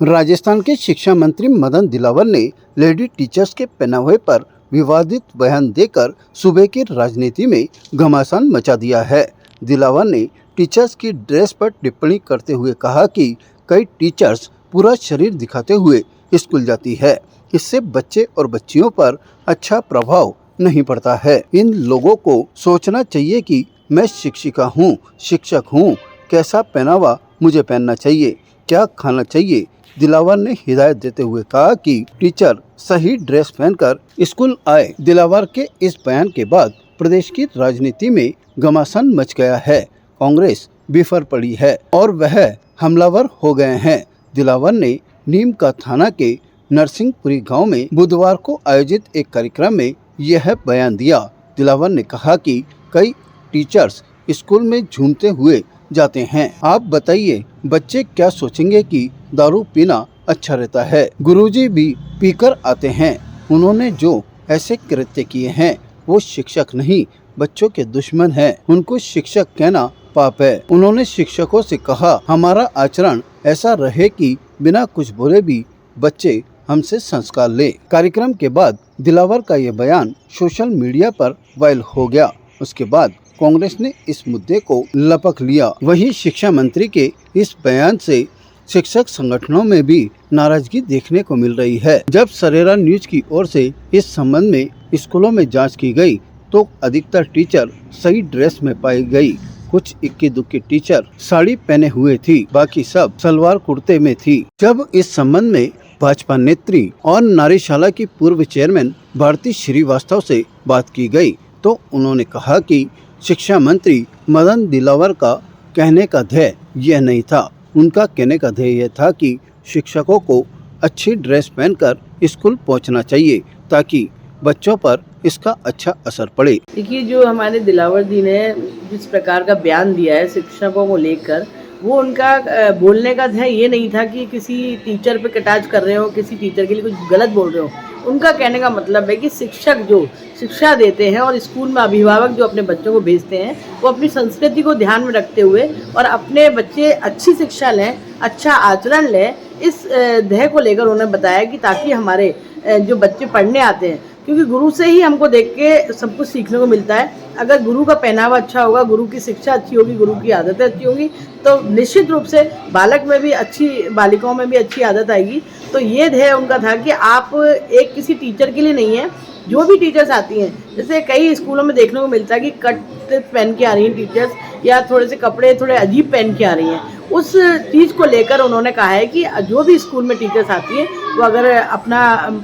राजस्थान के शिक्षा मंत्री मदन दिलावर ने लेडी टीचर्स के पहनावे पर विवादित बयान देकर सूबे की राजनीति में घमासान मचा दिया है। दिलावर ने टीचर्स की ड्रेस पर टिप्पणी करते हुए कहा कि कई टीचर्स पूरा शरीर दिखाते हुए स्कूल जाती है, इससे बच्चे और बच्चियों पर अच्छा प्रभाव नहीं पड़ता है। इन लोगों को सोचना चाहिए कि मैं शिक्षिका हूँ, शिक्षक हूँ, कैसा पहनावा मुझे पहनना चाहिए, क्या खाना चाहिए। दिलावर ने हिदायत देते हुए कहा कि टीचर सही ड्रेस पहनकर स्कूल आए। दिलावर के इस बयान के बाद प्रदेश की राजनीति में घमासान मच गया है। कांग्रेस बिफर पड़ी है और वह हमलावर हो गए हैं। दिलावर ने नीम का थाना के नरसिंहपुरी गांव में बुधवार को आयोजित एक कार्यक्रम में यह बयान दिया। दिलावर ने कहा कि कई टीचर्स स्कूल में झूमते हुए जाते हैं। आप बताइए बच्चे क्या सोचेंगे कि दारू पीना अच्छा रहता है। गुरुजी भी पीकर आते हैं। उन्होंने जो ऐसे कृत्य किए हैं वो शिक्षक नहीं बच्चों के दुश्मन हैं। उनको शिक्षक कहना पाप है। उन्होंने शिक्षकों से कहा हमारा आचरण ऐसा रहे कि बिना कुछ बोले भी बच्चे हमसे संस्कार ले। कार्यक्रम के बाद दिलावर का ये बयान सोशल मीडिया पर वायरल हो गया। उसके बाद कांग्रेस ने इस मुद्दे को लपक लिया। वहीं शिक्षा मंत्री के इस बयान से शिक्षक संगठनों में भी नाराजगी देखने को मिल रही है। जब सरेरा न्यूज की ओर से इस संबंध में स्कूलों में जांच की गई तो अधिकतर टीचर सही ड्रेस में पाई गई। कुछ इक्की दुक्की टीचर साड़ी पहने हुए थी, बाकी सब सलवार कुर्ते में थी। जब इस संबंध में भाजपा नेत्री और नारीशाला की पूर्व चेयरमैन भारती श्रीवास्तव से बात की गई तो उन्होंने कहा कि शिक्षा मंत्री मदन दिलावर का कहने का ध्येय यह नहीं था। उनका कहने का ध्येय यह था कि शिक्षकों को अच्छी ड्रेस पहनकर स्कूल पहुंचना चाहिए ताकि बच्चों पर इसका अच्छा असर पड़े। देखिए, जो हमारे दिलावर जी ने जिस प्रकार का बयान दिया है शिक्षकों को लेकर, वो उनका बोलने का ध्येय ये नहीं था कि किसी टीचर पे कटाक्ष कर रहे हो, किसी टीचर के लिए कुछ गलत बोल रहे हो। उनका कहने का मतलब है कि शिक्षक जो शिक्षा देते हैं और स्कूल में अभिभावक जो अपने बच्चों को भेजते हैं वो अपनी संस्कृति को ध्यान में रखते हुए और अपने बच्चे अच्छी शिक्षा लें, अच्छा आचरण लें, इस ध्येय को लेकर उन्होंने बताया कि ताकि हमारे जो बच्चे पढ़ने आते हैं, क्योंकि गुरु से ही हमको देख के सब कुछ सीखने को मिलता है। अगर गुरु का पहनावा अच्छा होगा, गुरु की शिक्षा अच्छी होगी, गुरु की आदतें अच्छी होंगी तो निश्चित रूप से बालक में भी अच्छी, बालिकाओं में भी अच्छी आदत आएगी। तो ये ध्येय उनका था कि आप एक किसी टीचर के लिए नहीं है, जो भी टीचर्स आती हैं, जैसे कई स्कूलों में देखने को मिलता है कि कट पहन के आ रही हैं टीचर्स या थोड़े से कपड़े थोड़े अजीब पहन के आ रही हैं, उस चीज़ को लेकर उन्होंने कहा है कि जो भी स्कूल में टीचर्स आती हैं वो अगर अपना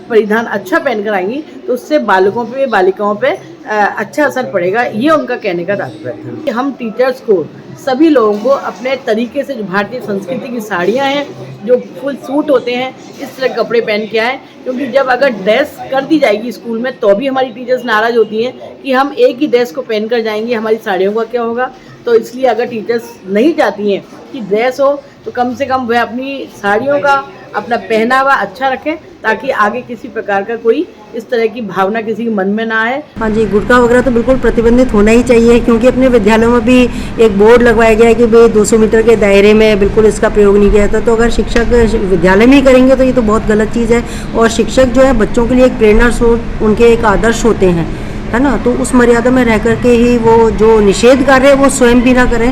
परिधान अच्छा पहन कर आएंगी तो उससे बालकों पे, बालिकाओं पे अच्छा असर पड़ेगा। ये उनका कहने का तात्पर्य था कि हम टीचर्स को, सभी लोगों को अपने तरीके से, जो भारतीय संस्कृति की साड़ियाँ हैं, जो फुल सूट होते हैं, इस तरह कपड़े पहन के आएँ। क्योंकि जब अगर ड्रेस कर दी जाएगी स्कूल में तो भी हमारी टीचर्स नाराज़ होती हैं कि हम एक ही ड्रेस को पहन कर जाएंगे, हमारी साड़ियों का क्या होगा। तो इसलिए अगर टीचर्स नहीं चाहती हैं कि ड्रेस हो तो कम से कम वह अपनी साड़ियों का अपना पहनावा अच्छा रखें ताकि आगे किसी प्रकार का कोई इस तरह की भावना किसी के मन में ना आए। हाँ जी, गुटखा वगैरह तो बिल्कुल प्रतिबंधित होना ही चाहिए, क्योंकि अपने विद्यालयों में भी एक बोर्ड लगवाया गया है कि भाई 200 मीटर के दायरे में बिल्कुल इसका प्रयोग नहीं किया जाता। तो अगर शिक्षक विद्यालय में ही करेंगे तो ये तो बहुत गलत चीज़ है। और शिक्षक जो है बच्चों के लिए एक प्रेरणा स्रोत, उनके एक आदर्श होते हैं, है ना। तो उस मर्यादा में रह करके ही वो जो निषेध कार्य है वो स्वयं भी ना करें,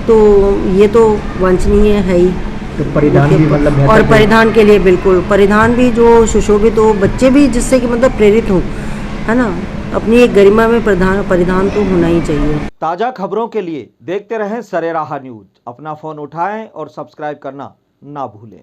तो ये तो वांछनीय है ही। तो परिधान भी मतलब, और परिधान के लिए बिल्कुल परिधान भी जो सुशोभित हो, बच्चे भी जिससे कि मतलब प्रेरित हों, है ना। अपनी एक गरिमा में परिधान तो होना ही चाहिए। ताज़ा खबरों के लिए देखते रहें सरेराहा न्यूज। अपना फ़ोन उठाएं और सब्सक्राइब करना ना भूलें।